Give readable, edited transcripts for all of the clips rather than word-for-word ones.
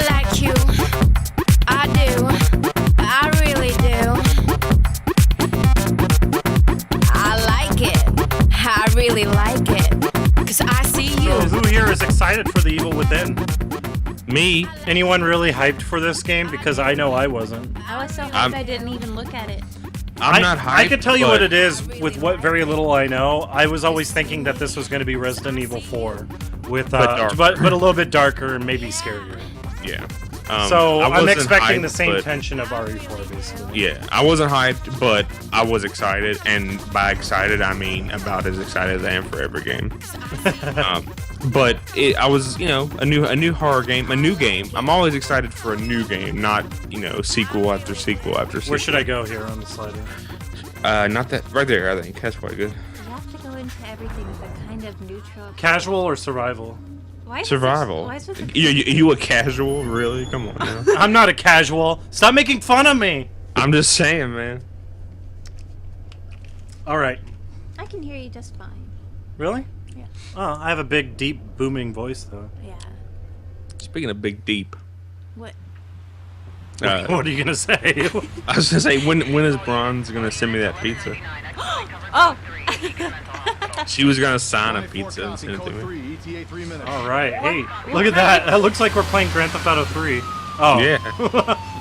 I like you. I do. I really do. I like it. I really like it. 'Cause I see you. So who here is excited for The Evil Within? Me? Anyone really hyped for this game? Because I know I wasn't. I was so hyped I didn't even look at it. I'm not hyped. I could tell you but what it is with what very little I know. I was always thinking that this was going to be Resident Evil 4, with but a little bit darker and maybe scarier. Yeah. So I'm wasn't expecting the hyped, same but- tension of RE4, basically. Yeah, I wasn't hyped, but I was excited, and by excited I mean about as excited as I am for every game. But I was, you know, a new horror game, a new game. I'm always excited for a new game, not, you know, sequel after sequel after sequel. Where should I go here on the slider? Not that right there. I think that's quite good. You have to go into everything with a kind of neutral. Casual or survival? Why is Survival. Why is this You a casual? Really? Come on. Now. I'm not a casual. Stop making fun of me. I'm just saying, man. All right. I can hear you just fine. Really? Yeah. Oh, I have a big, deep, booming voice, though. Yeah. Speaking of big deep, What? What are you gonna say? I was gonna say when is Bronze gonna send me that pizza? Oh! She was gonna sign a pizza and send it to me. All right. Hey, look at that. That looks like we're playing Grand Theft Auto 3. Oh. Yeah.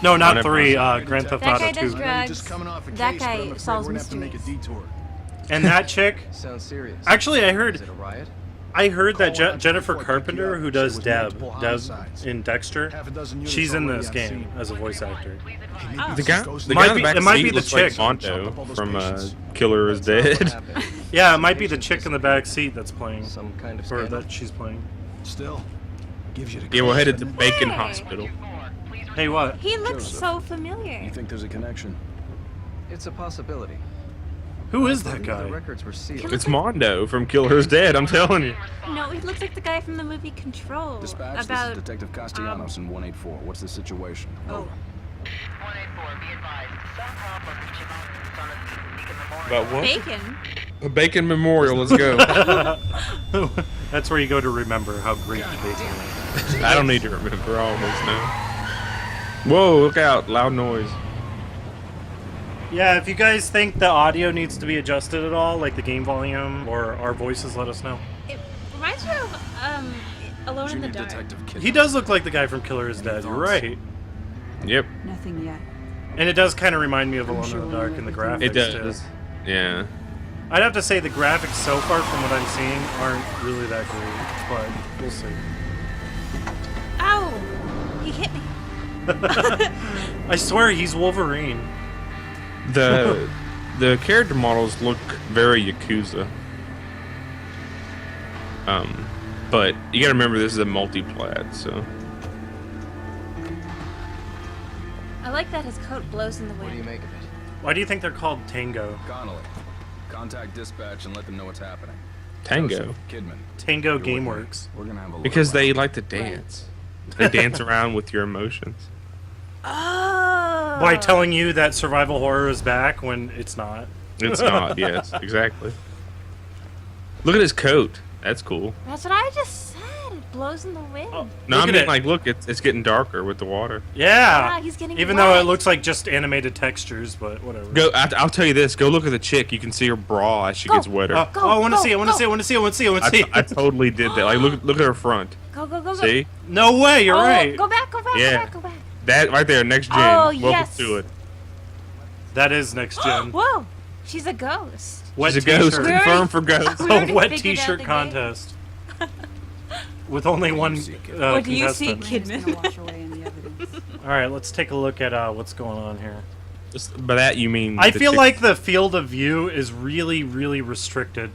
No, not Whatever. 3. Grand Theft That Auto guy 2. does drugs. That guy solves mysteries. And that chick. Sounds serious. Actually, I Is heard. it a riot? I heard that Jennifer Carpenter, who does Deb in Dexter, she's in this game as a voice actor. The guy in Might the be- back it might seat be the looks like chick. Mondo from Killer is Dead. Yeah, it might be the chick in the back seat that's playing, Some kind of or scandal? that she's playing. Still, gives you the Yeah, we're courage, headed to doesn't it? Bacon Hey. Hospital. Hey, what? He looks Joseph. so familiar. You think there's a connection? It's a possibility. Who is that The guy? records were sealed. It's Mondo from Killer is Dead. I'm telling you. No, he looks like the guy from the movie Control. Dispatch, About this is Detective Castellanos in 184. What's the situation? oh, About what? bacon. A Bacon Memorial. Let's go. That's where you go to remember how great the bacon is. I don't need to remember. I almost know. Whoa! Look out! Loud noise. Yeah, if you guys think the audio needs to be adjusted at all, like the game volume or our voices, let us know. It reminds me of Alone in the Junior Dark. Detective Kid. He does look like the guy from Killer is Dead. You're right. Yep. Nothing yet. And it does kind of remind me of Alone in the Dark in the graphics, It does. too. Yeah. I'd have to say the graphics so far from what I'm seeing aren't really that great, but we'll see. Ow! He hit me. I swear he's Wolverine. The character models look very Yakuza. But you gotta remember this is a multi-plat, so I like that his coat blows in the What do you wind. make of it? Why do you think they're called Tango? Connolly, contact dispatch and let them know what's happening. Tango. Joseph, Kidman. Tango you're with me. Gameworks. We're gonna have a Because look they around. like to dance. They dance around with your emotions. Oh! By telling you that survival horror is back when it's not. It's not. Yes, exactly. Look at his coat. That's cool. That's what I just said. It blows in the wind. Oh, No, look I at mean, it. like, look, it's getting darker with the water. Yeah. Yeah, he's getting Even though wet. it looks like just animated textures, but whatever. Go. I'll tell you this. Go look at the chick. You can see her bra as she Go. gets wetter. Oh, Go, I want to go, see. I want to go. see. I want to see. I want to see. I want to see. I totally did that. Like, look at her front. Go, go, go, go. See No way. You're Oh, right. Go back, go back, Yeah. go back, go back. that right there? Next gen. Oh, Welcome yes. to it. That is next gen. Whoa! She's a ghost. Wet She's a ghost. t-shirt. We already- Confirmed for ghosts. We already A wet figured out t-shirt the game. contest. With only one What do you see, contestant. Man's gonna wash away any evidence. All right, let's take a look at what's going on here. By that you mean? I the feel chick- like the field of view is really, really restricted.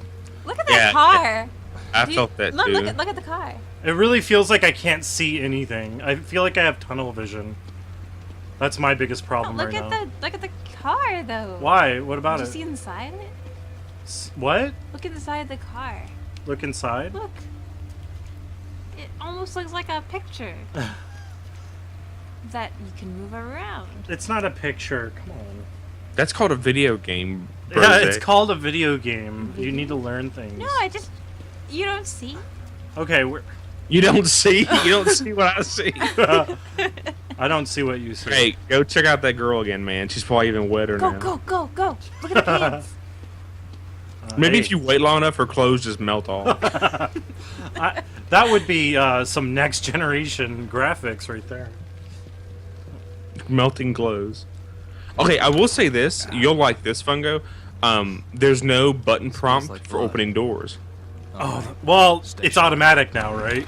Look at Yeah, that car. I Do you- felt that look, too. Look at the car. It really feels like I can't see anything. I feel like I have tunnel vision. That's my biggest Oh, problem look right at now. the car though. Why? What about Did you it? see inside it? What? Look at the side of the car. Look inside. Look. It almost looks like a picture that you can move around. It's not a picture. Come on. That's called a video game. Yeah, Brose. it's called a video game. You need to learn things. No, you don't see. Okay, You don't see. You don't see what I see. I don't see what you see. Hey, go check out that girl again, man. She's probably even wetter Go, now. go, go, go. Look at the pants. Maybe Hey. if you wait long enough, her clothes just melt off. That would be some next generation graphics right there. Melting clothes. Okay, I will say this. You'll like this, Fungo. There's no button prompt like for blood. opening doors. Oh, well, it's automatic now, right?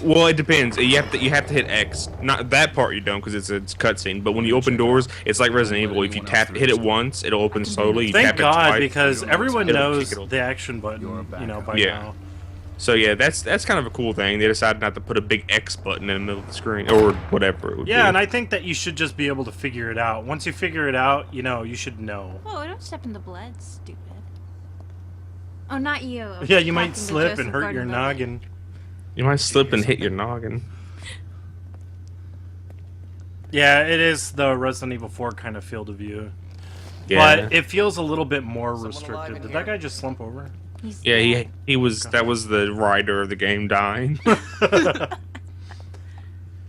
Well, it depends. You have to hit X. Not that part you don't because it's cutscene. But when you open doors, it's like Resident Evil. If you hit it once, it'll open slowly. You Thank tap it God, twice, because everyone it'll knows kick it. the action button, you know, by Yeah. now. So yeah, that's kind of a cool thing. They decided not to put a big X button in the middle of the screen or whatever it would Yeah, be. and I think that you should just be able to figure it out. Once you figure it out, you know, you should know. Whoa, don't step in the blood, stupid. Oh, not you. Yeah, you might Talking to slip Joseph and hurt your Gordon-Levitt. noggin. You might slip and hit your noggin. Yeah, it is the Resident Evil 4 kind of field of view. Yeah, But it feels a little bit more Someone alive restricted. in Did here? that guy just slump over? He's yeah. dead. He was. That was the writer of the game dying.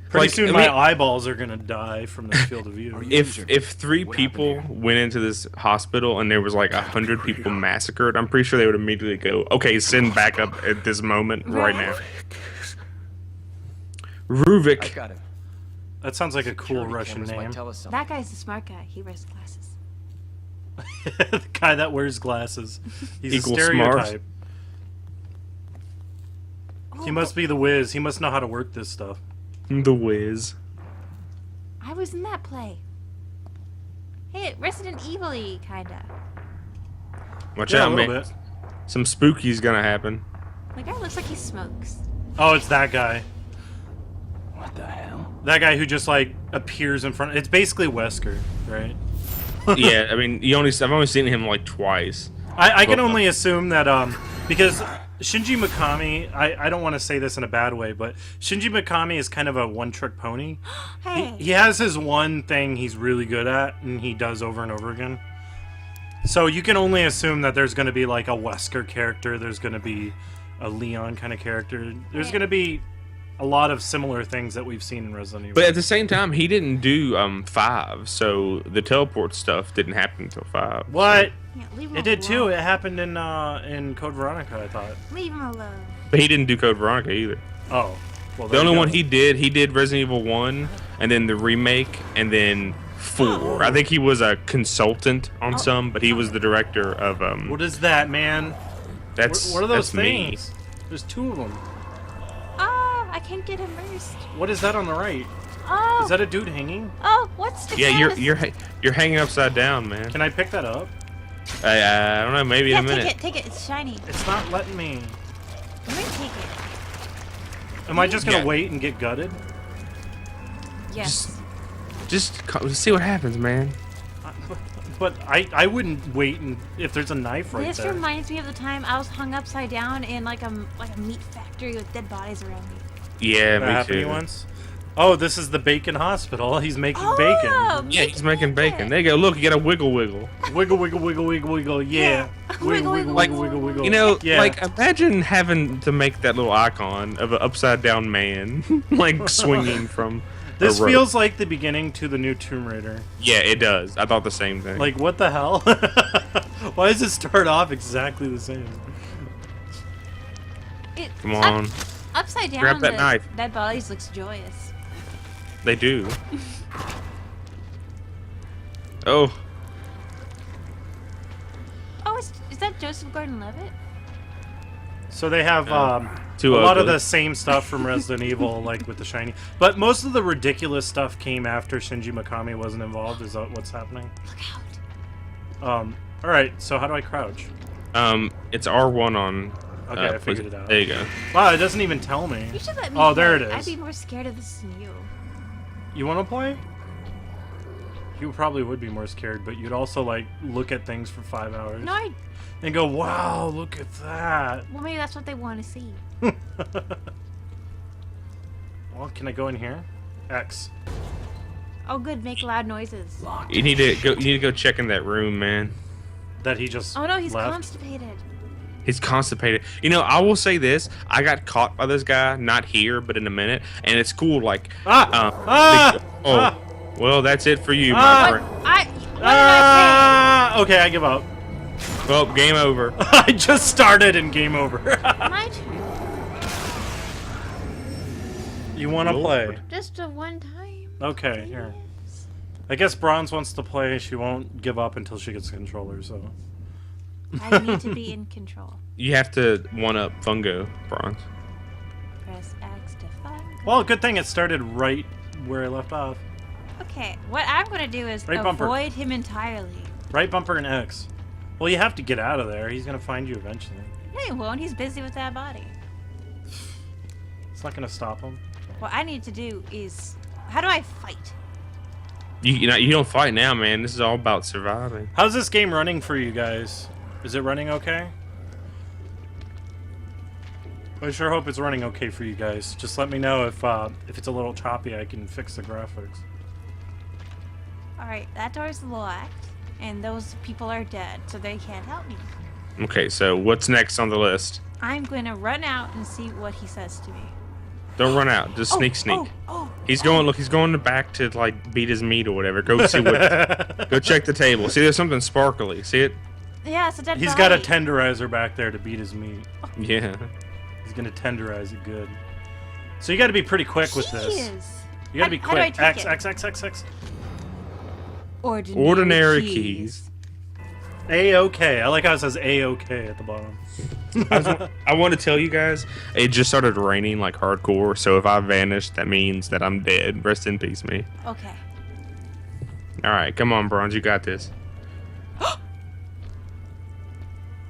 Pretty Like, soon I my mean- eyeballs are gonna die from this field of view. if three people went into this hospital and there was like 100 people massacred, I'm pretty sure they would immediately go, okay, send backup at this moment right now. I Ruvik. got it. That sounds like a cool Security Russian cameras might name. tell us something. That guy's the smart guy. He wears glasses. The guy that wears glasses. He's Equals a stereotype. smart. He must be the whiz. He must know how to work this stuff. The Wiz. I was in that play. Hey, Resident Evil-y, kinda. Watch Yeah, a out, little man. bit. Some spooky's gonna happen. The guy looks like he smokes. Oh, it's that guy. What the hell? That guy who just like appears in front. It's basically Wesker, right? Yeah, I mean, I've only seen him like twice. I can only assume that because Shinji Mikami, I don't want to say this in a bad way, but Shinji Mikami is kind of a one-trick pony. Hey. He has his one thing he's really good at, and he does over and over again. So you can only assume that there's going to be like a Wesker character, there's going to be a Leon kind of character. There's going to be a lot of similar things that we've seen in Resident Evil. But at the same time, he didn't do 5, so the teleport stuff didn't happen until 5. What? Yeah, leave him It did too. alone. It happened in Code Veronica, I thought. Leave him alone. But he didn't do Code Veronica either. Oh. Well, The there only you one go. he did Resident Evil 1, and then the remake, and then 4. I think he was a consultant on some, but he was the director of What is that, man? that's What are those that's me. things? There's 2 of them. Oh, I can't get immersed. What is that on the right? Oh, Is that a dude hanging? oh, what's the Yeah, canvas? you're hanging upside down, man. Can I pick that up? I don't know, maybe Yeah, in a minute. take it. It's shiny. It's not letting me. Let me take it. Am I just gonna Yeah. wait and get gutted? Yes. Just see what happens, man. But I wouldn't wait and if there's a knife right This there. reminds me of the time I was hung upside down in like a meat factory with dead bodies around me. Yeah, That me happened to you too. once? Oh, this is the bacon hospital. He's making Oh, bacon. Yeah, he's making bacon. There you go. Look, you got a wiggle. Wiggle, wiggle, wiggle, wiggle, wiggle. Yeah. Wiggle, Wiggle, wiggle, wiggle, wiggle, wiggle, wiggle. You know, Yeah. like imagine having to make that little icon of an upside down man, like swinging from. This a rope. feels like the beginning to the new Tomb Raider. Yeah, it does. I thought the same thing. Like, what the hell? Why does it start off exactly the same? Come on, Upside down. Grab that the knife. Dead bodies looks joyous. they do. Oh, Oh, is that Joseph Gordon-Levitt? So they have a too lot of ugly. the same stuff from Resident Evil, like with the shiny. But most of the ridiculous stuff came after Shinji Mikami wasn't involved. Is that what's happening? Look out. All right. So how do I crouch? it's R1 on. Okay, I figured it out. There you go. Wow, it doesn't even tell me. You should let me Oh, there play. it I'd is. be more scared of this than you. You want to play? You probably would be more scared, but you'd also like look at things for 5 hours No, and go, "Wow, look at that." well, maybe that's what they want to see. Well, can I go in here? X. Oh, good. Make loud noises. You need to go. You need to go check in that room, man. That he just Oh no, he's left. constipated. He's constipated. You know, I will say this. I got caught by this guy, not here, but in a minute. And it's cool, like... Well, that's it for you, my friend. What did I Okay, I give up. Well, game over. I just started and game over. say? My turn. You want to play? Just a one time. Okay, here. I guess Bronze wants to play. She won't give up until she gets a controller, so... I need to be in control. You have to one-up Fungo, Bronze. Press X to find. Well, good thing it started right where I left off. Okay, what I'm gonna do is Right bumper. avoid him entirely. Right bumper and X. Well, you have to get out of there. He's gonna find you eventually. No, he won't. He's busy with that body. It's not gonna stop him. What I need to do is, how do I fight? You know, you don't fight now, man. This is all about surviving. How's this game running for you guys? Is it running okay? I sure hope it's running okay for you guys. Just let me know if it's a little choppy. I can fix the graphics. All right, that door's locked, and those people are dead, so they can't help me. Okay, so what's next on the list? I'm gonna run out and see what he says to me. Don't run out. Just sneak. He's going. Look, he's going back to like beat his meat or whatever. Go see what. Go check the table. See, there's something sparkly. See it? Yeah, it's a dead He's body. got a tenderizer back there to beat his meat. Yeah. He's gonna tenderize it good. So you got to be pretty quick with this. Jeez. You got to be How do I quick. take X it? X X X X. Ordinary keys. A-OK. I like how it says A-OK at the bottom. I want to tell you guys, it just started raining like hardcore. So if I vanish, that means that I'm dead. Rest in peace, me. Okay. All right, come on, Bronze, you got this.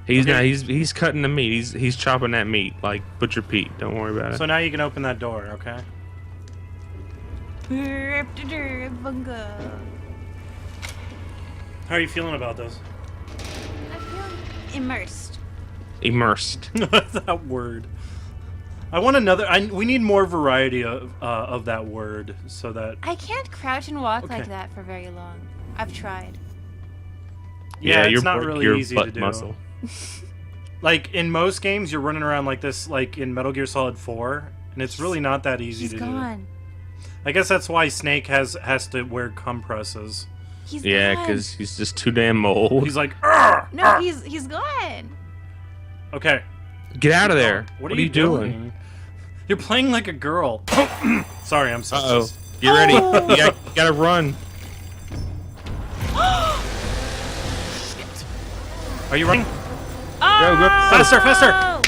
He's cutting the meat. He's chopping that meat like Butcher Pete. Don't worry about it. So now you can open that door, okay? Bunga. How are you feeling about this? I feel immersed. Immersed. That word. I want another. We need more variety of that word so that. I can't crouch and walk like Okay. that for very long. I've tried. Yeah, it's your not butt- really your easy butt to do. muscle. Like in most games, you're running around like this, like in Metal Gear Solid 4, and it's really not that easy He's to gone. do. I guess that's why Snake has to wear compresses. He's Yeah, gone. because he's just too damn old. He's like, "Arr! No, he's gone. Okay. Get out of there. What are you doing? You're playing like a girl. Sorry, I'm Uh-oh. sexist. Get ready. Oh. You gotta run. Are you running? go. Faster, faster.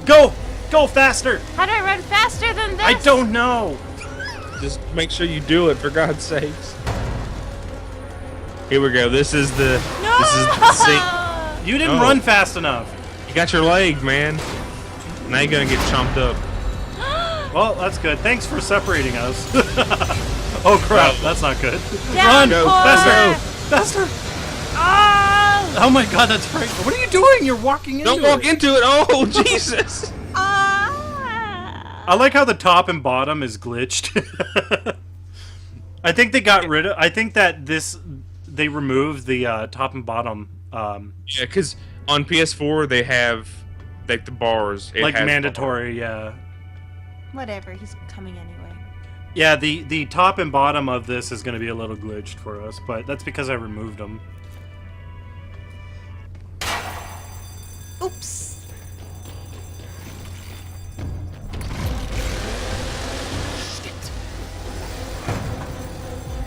Go! Go faster! How do I run faster than this? I don't know. Just make sure you do it, for God's sakes. Here we go. This is the scene. You didn't No. run fast enough. You got your leg, man. Now you're gonna get chomped up. Well, that's good. Thanks for separating us. Oh crap, that's not good. Down Run! Go, Faster! go. Faster! Oh! Oh my god, that's frightening. What are you doing? You're walking into Don't walk it. into it. Oh, Jesus. Ah! I like how the top and bottom is glitched. I think they got rid of. I think that they removed the top and bottom. Yeah, because on PS4 they have like the bars. It Like has mandatory, yeah. Whatever, he's coming anyway. Yeah, the top and bottom of this is going to be a little glitched for us, but that's because I removed them. Oops.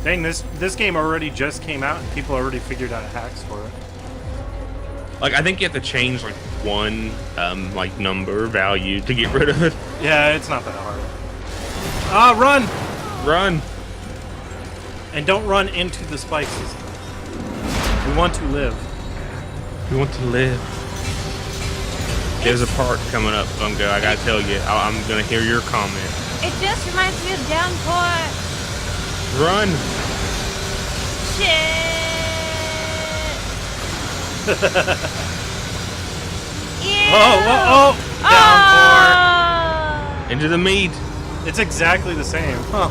Dang, this game already just came out and people already figured out hacks for it. Like I think you have to change like one like number value to get rid of it. Yeah, it's not that hard. Ah, run! Run. And don't run into the spices. We want to live. We want to live. There's a part coming up, Bungo. I gotta tell you, I'm gonna hear your comment. It just reminds me of Downpour. Run. Shit. Yeah. Oh, downpour. Into the meat. It's exactly the same. Huh.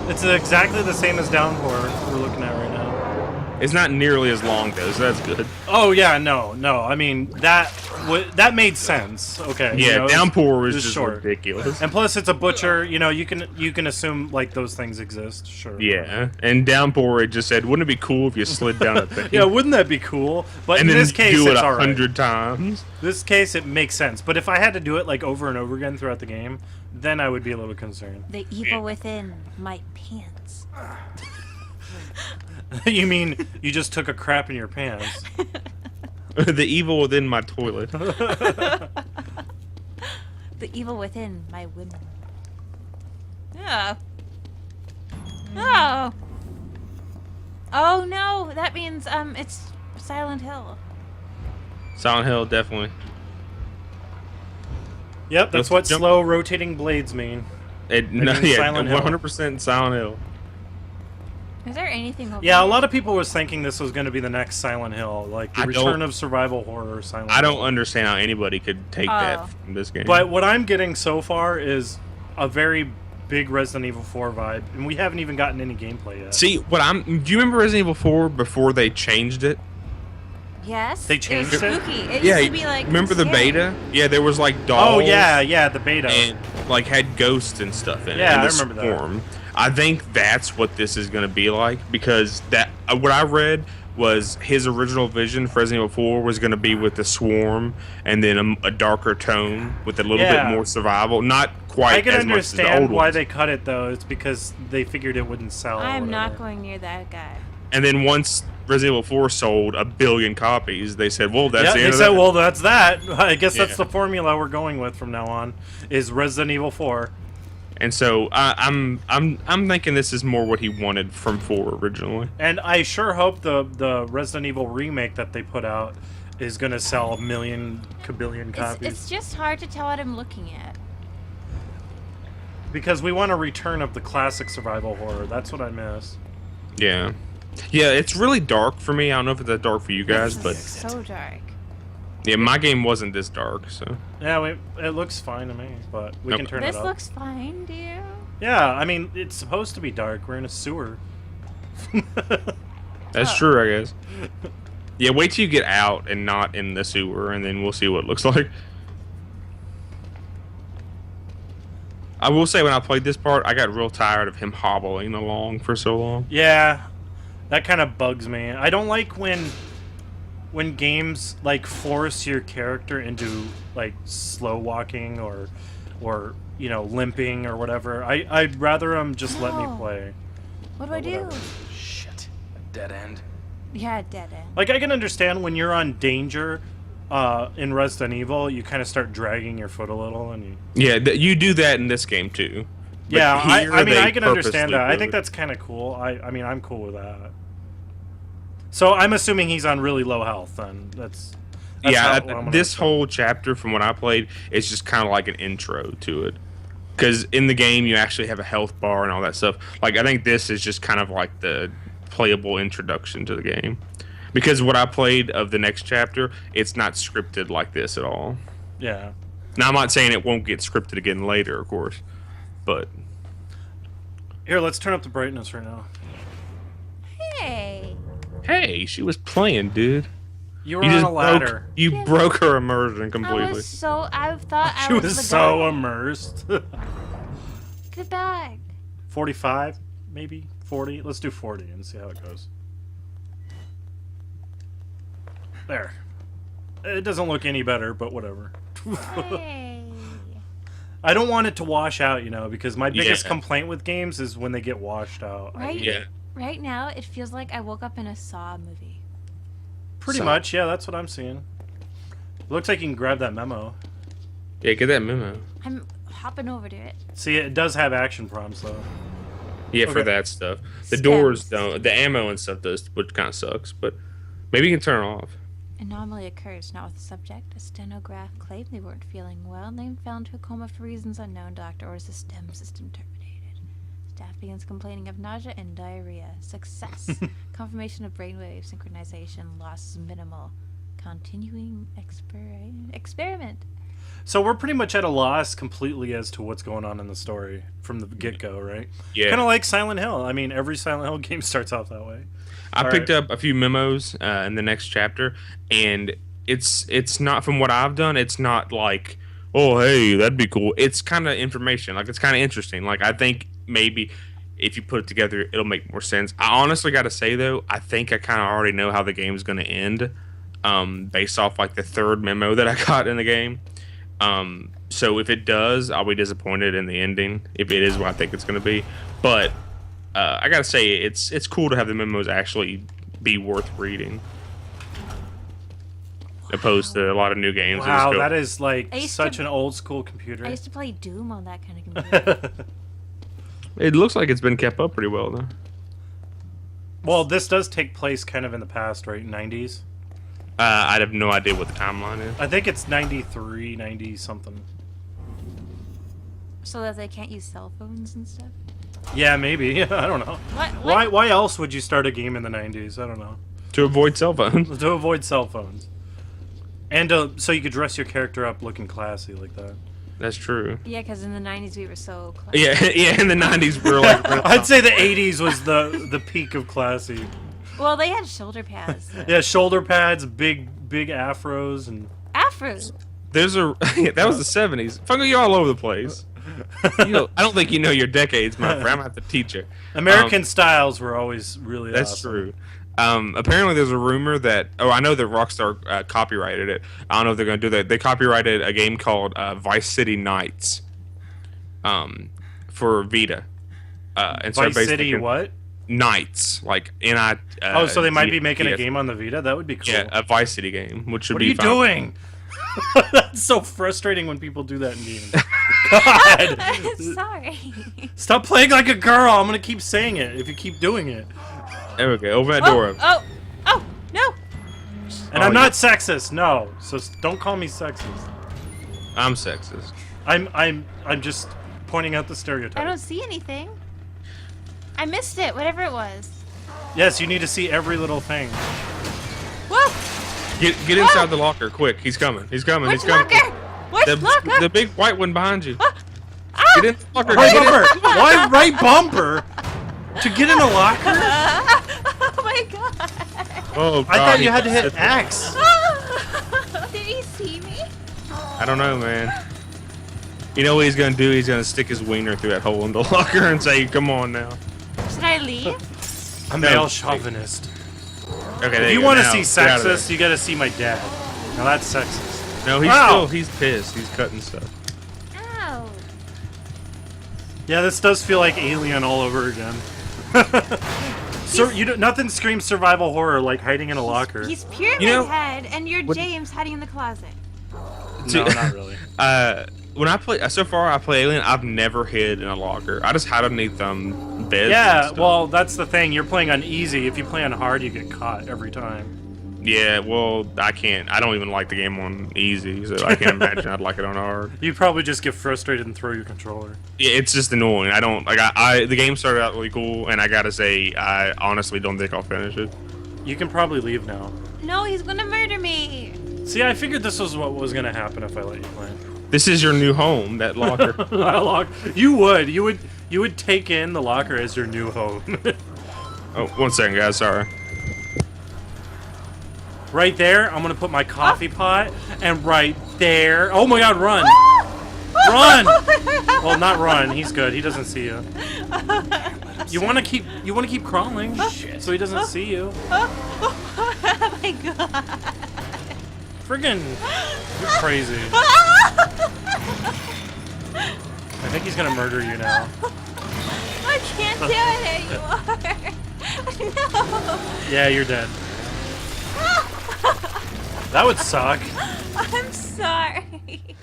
It's exactly the same as downpour we're looking at right now. It's not nearly as long though, so that's good. Oh yeah, no. I mean that made sense. Okay. Yeah, you know, Downpour was it was just short. ridiculous. And plus, it's a butcher. You know, you can assume like those things exist. Sure. Yeah, and Downpour it just said, "Wouldn't it be cool if you slid down a thing?" Yeah, wouldn't that be cool? But and in then this case, do it it's all right. 100 times. This case, it makes sense. But if I had to do it like over and over again throughout the game, then I would be a little concerned. The evil within my pants. You mean you just took a crap in your pants? The evil within my toilet. The evil within my women. Oh. Oh. Oh no, that means it's Silent Hill. Silent Hill, definitely. Yep, that's Let's what jump- slow rotating blades mean. No, means yeah, Silent Hill. 100% Silent Hill. Is there anything over Yeah, a here? lot of people was thinking this was going to be the next Silent Hill, like the I return don't- of survival horror Silent I don't Hill. understand how anybody could take Oh. that from this game. But what I'm getting so far is a very big Resident Evil 4 vibe, and we haven't even gotten any gameplay yet. see, do you remember Resident Evil 4 before they changed it? Yes. They changed it. it? Was spooky. It Yeah, used to be like. remember the scary. beta? Yeah, there was like dolls. Oh yeah, the beta. And like had ghosts and stuff in it. Yeah, and I the remember that. Swarm. I think that's what this is going to be like, because that what I read was his original vision for Resident Evil 4 was going to be with the Swarm and then a darker tone with a little Yeah. bit more survival. Not quite I can as much as the understand old why ones. they cut it though. It's because they figured it wouldn't sell. or I'm not whatever. going near that guy. And then once Resident Evil 4 sold 1 billion copies, they said, "Well, that's Yeah, the they end of said, that." well, that's that. I guess that's Yeah. the formula we're going with from now on. Is Resident Evil 4. And so I'm thinking this is more what he wanted from 4 originally. And I sure hope the Resident Evil remake that they put out is going to sell 1 million kabillion copies. It's just hard to tell what I'm looking at. Because we want a return of the classic survival horror. That's what I miss. Yeah. Yeah, it's really dark for me. I don't know if it's that dark for you guys, but So dark. yeah, my game wasn't this dark, so Yeah, it looks fine to me, but we can Okay. turn This it up. looks fine, do you? Yeah, I mean, it's supposed to be dark. We're in a sewer. that's true, I guess. Yeah, wait till you get out and not in the sewer, and then we'll see what it looks like. I will say, when I played this part, I got real tired of him hobbling along for so long. Yeah, that kind of bugs me. I don't like when games like force your character into like slow walking or you know, limping or whatever. I'd rather them just let me No. play. What do I do? whatever. Shit. A dead end. Yeah, dead end. Like, I can understand when you're on danger in Resident Evil, you kind of start dragging your foot a little, and you. Yeah, you do that in this game too. But Yeah, here I mean, they I can understand purposely that. I do think it. that's kind of cool. I mean, I'm cool with that. So I'm assuming he's on really low health. Then that's yeah. how I'm gonna This assume. whole chapter, from what I played, is just kind of like an intro to it. Because in the game, you actually have a health bar and all that stuff. Like, I think this is just kind of like the playable introduction to the game. Because what I played of the next chapter, it's not scripted like this at all. Yeah. Now, I'm not saying it won't get scripted again later, of course. But Here, let's turn up the brightness right now. Hey. hey, she was playing, dude. You were You on just a ladder. broke. You broke her immersion completely. I thought She I was the so guy. immersed. Get back. 45, maybe 40. Let's do 40 and see how it goes. There. It doesn't look any better, but whatever. Hey. I don't want it to wash out, you know, because my biggest Yeah. complaint with games is when they get washed out. I Right? hate Yeah. it. Right now, it feels like I woke up in a Saw movie. Pretty So- much, yeah, that's what I'm seeing. It looks like you can grab that memo. Yeah, get that memo. I'm hopping over to it. See, it does have action prompts, though. Yeah, for Okay. that stuff. The Stems. doors don't. The ammo and stuff does, which kind of sucks. But maybe you can turn it off. Anomaly occurs not with the subject. A stenograph claimed they weren't feeling well and they fell into a coma for reasons unknown. Doctor orders the stem system terminated. Staff begins complaining of nausea and diarrhea. Success. Confirmation of brainwave synchronization. Loss is minimal. Continuing experiment. So we're pretty much at a loss completely as to what's going on in the story from the get-go, right? Yeah. Kind of like Silent Hill. I mean, every Silent Hill game starts off that way. I picked up a few memos in the next chapter, and it's not, from what I've done, it's not like, oh, hey, that'd be cool. It's kind of information. Like, it's kind of interesting. Like, I think maybe if you put it together, it'll make more sense. I honestly got to say, though, I think I kind of already know how the game's going to end, based off, like, the third memo that I got in the game. So if it does, I'll be disappointed in the ending, if it is what I think it's going to be. But I got to say, it's cool to have the memos actually be worth reading, opposed to a lot of new games. Wow, that is like I used such to- an old school computer. I used to play Doom on that kind of computer. It looks like it's been kept up pretty well, though. Well, this does take place kind of in the past, right? 90s? I have no idea what the timeline is. I think it's 93, 90 something. So that they can't use cell phones and stuff? Yeah, maybe. I don't know. What? Why else would you start a game in the 90s? I don't know. To avoid cell phones. To avoid cell phones. And so you could dress your character up looking classy like that. That's true. Yeah, because in the 90s we were so classy. Yeah, in the 90s we were like... I'd say the 80s was the peak of classy. Well, they had shoulder pads. Yeah, shoulder pads, big afros, and... Afros. There's a... that was the 70s. Fungo, you're all over the place. I don't think you know your decades, my friend. I'm going to have to teach you. American styles were always really That's awesome. true. Apparently, there's a rumor that... Oh, I know that Rockstar copyrighted it. I don't know if they're going to do that. They copyrighted a game called Vice City Nights for Vita. And Vice basically City what? Nights, like N-I... Oh, so they might be making a yes. game on the Vita? That would be cool. Yeah, a Vice City game, which should What are be you fun. doing? That's so frustrating when people do that in games. God! Sorry. Stop playing like a girl. I'm going to keep saying it if you keep doing it. There we go. Open that door up. Oh, no. And I'm not sexist, no. So don't call me sexist. I'm sexist. I'm just pointing out the stereotype. I don't see anything. I missed it, whatever it was. Yes, you need to see every little thing. Whoa! Get inside the locker, quick. He's coming. He's coming. Which He's coming. locker? Which locker? The big white one behind you. Ah! Get in the locker. Right Get in. bumper! Why right bumper? To get in a locker? Oh my god. Oh, God. I thought you had to hit X. Did he see me? I don't know, man. You know what he's gonna do? He's gonna stick his wiener through that hole in the locker and say, "Come on now." Should I leave? A male chauvinist. Okay, there If you go. want to Now, see get out of sexist, you got to see my dad. Now that's sexist. there. No, Wow. he's pissed. He's cutting stuff. Ow. Yeah, this does feel like Alien all over again. So nothing screams survival horror like hiding in a locker. He's Pyramid You know- Head, and you're James hiding in the closet. No, not really. When I play, so far I play Alien, I've never hid in a locker. I just hide underneath beds. and Yeah, stuff. well, that's the thing. You're playing on easy. If you play on hard, you get caught every time. Yeah, well, I can't. I don't even like the game on easy, so I can't imagine I'd like it on hard. You'd probably just get frustrated and throw your controller. Yeah, it's just annoying. I don't like. The game started out really cool, and I gotta say, I honestly don't think I'll finish it. You can probably leave now. No, he's gonna murder me. See, I figured this was what was going to happen if I let you play. This is your new home, that locker. You would take in the locker as your new home. Oh, 1 second, guys. Sorry. Right there, I'm gonna put my coffee pot, and right there. Oh my God, run! Run! Well, not run. He's good. He doesn't see you. You want to keep crawling, so he doesn't see you. Oh my god. Friggin', you're crazy. I think he's gonna murder you now. I can't do it anymore. No. Yeah, you're dead. That would suck. I'm sorry.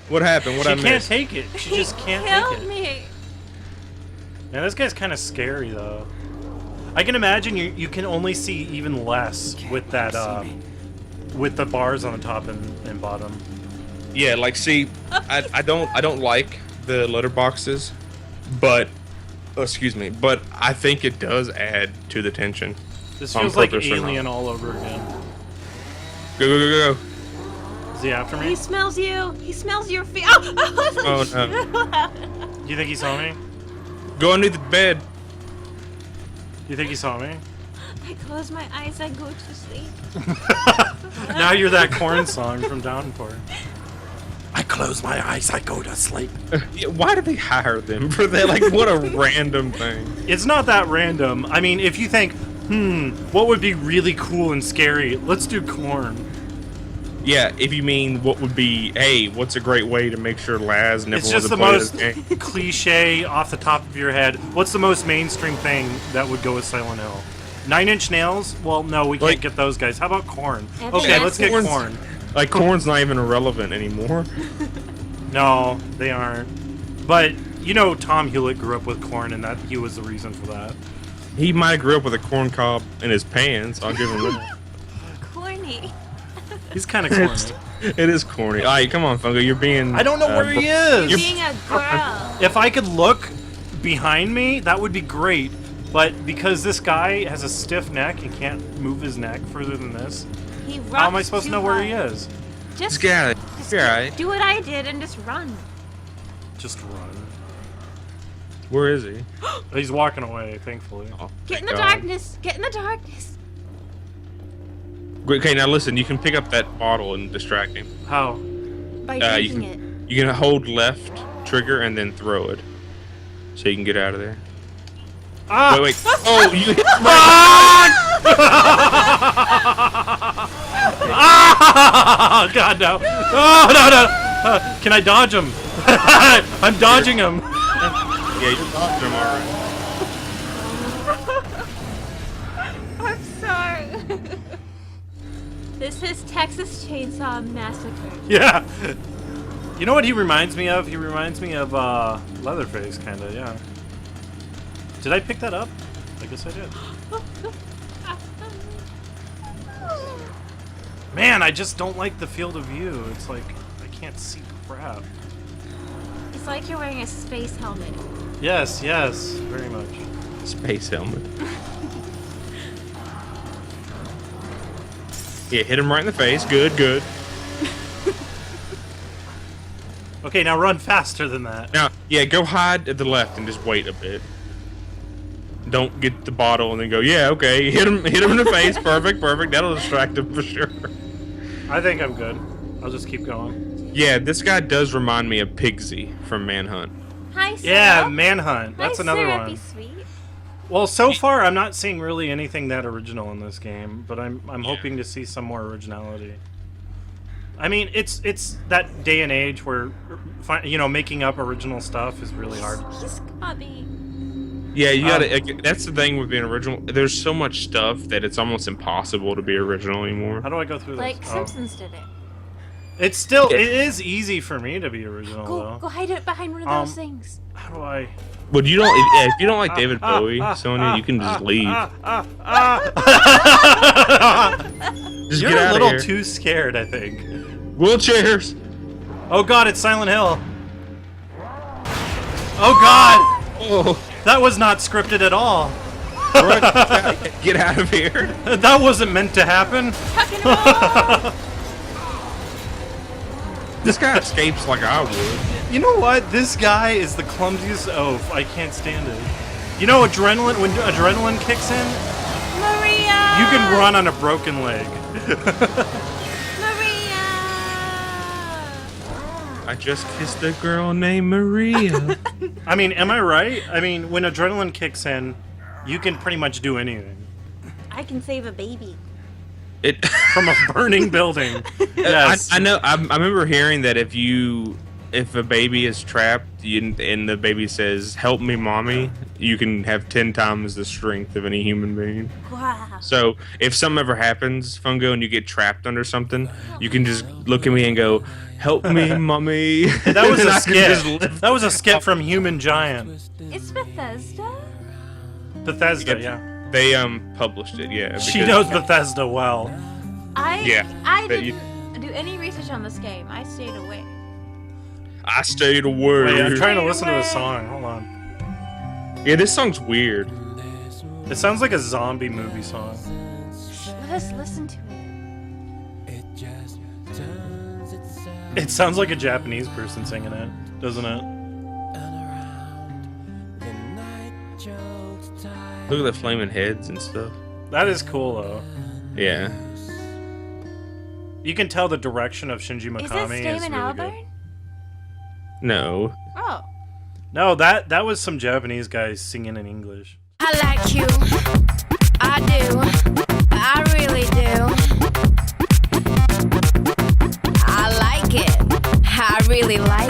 What happened? What She I can't missed? take it. She just can't Killed take it. me. Man, this guy's kind of scary though. I can imagine you can only see even less with that with the bars on the top and bottom. Yeah, like, see, I don't like the letterboxes, but excuse me, but I think it does add to the tension. This On feels like purpose or not. Alien all over again. Go, go, go, go, go. Is he after me? He smells you. He smells your feet. Oh, Oh, no. Do you think he saw me? Go under the bed. Do you think he saw me? I close my eyes. I go to sleep. Now you're that corn song from Downpour. I close my eyes, I go to sleep. Yeah, why did they hire them for that? Like, what a random thing. It's not that random. I mean, if you think, what would be really cool and scary? Let's do corn. Yeah, if you mean what would be, hey, what's a great way to make sure Laz never It's wants just to the play most this game? cliche off the top of your head. What's the most mainstream thing that would go with Silent Hill? 9 Inch Nails? Well, no, we can't Like- get those guys. How about corn? Evan Okay, let's get Corn's- corn. Like, corn's not even irrelevant anymore. No, they aren't. But you know, Tom Hewlett grew up with corn, and that he was the reason for that. He might have grew up with a corn cob in his pants. I'll give him that. Corny. He's kind of corny. It is corny. All right, come on, Fungo. You're being. I don't know where he You're is. being a girl. If I could look behind me, that would be great. But because this guy has a stiff neck and can't move his neck further than this, He runs how am I supposed to too know where he hard. is? Just, Just get it. just You're right. do what I did and just run. Just run. Where is he? He's walking away, thankfully. Oh, Get in thank the God. darkness. Get in the darkness. Great, okay, now listen. You can pick up that bottle and distract him. How? By You drinking can, it. you can hold left trigger and then throw it, so you can get out of there. Ah! Wait, wait. Oh, you hit Ah! God, no. Oh, no, no. Can I dodge him? I'm dodging him. Yeah, you dodged him alright. I'm sorry. This is Texas Chainsaw Massacre. Yeah. You know what he reminds me of? He reminds me of Leatherface, kind of, yeah. Did I pick that up? I guess I did. Man, I just don't like the field of view. It's like, I can't see crap. It's like you're wearing a space helmet. Yes, yes, very much. Space helmet. Yeah, hit him right in the face. Good, good. Okay, now run faster than that. Now, yeah, go hide at the left and just wait a bit. Don't get the bottle and then go, yeah, okay, hit him in the face. Perfect, perfect. That'll distract him for sure. I think I'm good. I'll just keep going. Yeah, this guy does remind me of Pigsy from Manhunt. Hi, Syrup. Yeah, Manhunt. That's Hi, another Syrupy one. Sweet. Well, so far I'm not seeing really anything that original in this game, but I'm hoping to see some more originality. I mean, it's that day and age where, you know, making up original stuff is really hard. He's got me. Yeah, you gotta. That's the thing with being original. There's so much stuff that it's almost impossible to be original anymore. How do I go through Like this? Simpsons did it. It's still, it is easy for me to be original, Go though. hide it behind one of those things. How do I? But you don't. If you don't like David Bowie, Sonya, you can just leave. Just You're get a out little of here. too scared, I think. Wheelchairs. Oh God, it's Silent Hill. Oh God, Oh, that was not scripted at all. get out of here. That wasn't meant to happen. This guy escapes like I would. You know what? This guy is the clumsiest oaf. I can't stand it. You know, adrenaline, when adrenaline kicks in, Maria! you can run on a broken leg. Maria! I just kissed a girl named Maria. I mean, am I right? I mean, when adrenaline kicks in, you can pretty much do anything. I can save a baby. It. From a burning building. Yes. I know. I remember hearing that if a baby is trapped and the baby says "Help me, mommy," you can have 10 times the strength of any human being. Wow. So if something ever happens, Fungo, and you get trapped under something, you can just look at me and go, "Help me, mommy." That was And a I can just skit. lift- That was a skit from Human Giant. It's Bethesda? Bethesda, yeah. They published it, yeah. She because- knows Bethesda well. I Yeah, I that you- didn't do any research on this game. I stayed away. I stayed away. Wait, I'm trying to Stay listen to the away. song. Hold on. Yeah, this song's weird. It sounds like a zombie movie song. Let us listen to it. It sounds like a Japanese person singing it, doesn't it? Look at the flaming heads and stuff. That is cool though. Yeah. You can tell the direction of Shinji Is this Mikami is Damon really good. Albarn? No. Oh. No, that was some Japanese guys singing in English. I like you. I do. I really do. I like it. I really like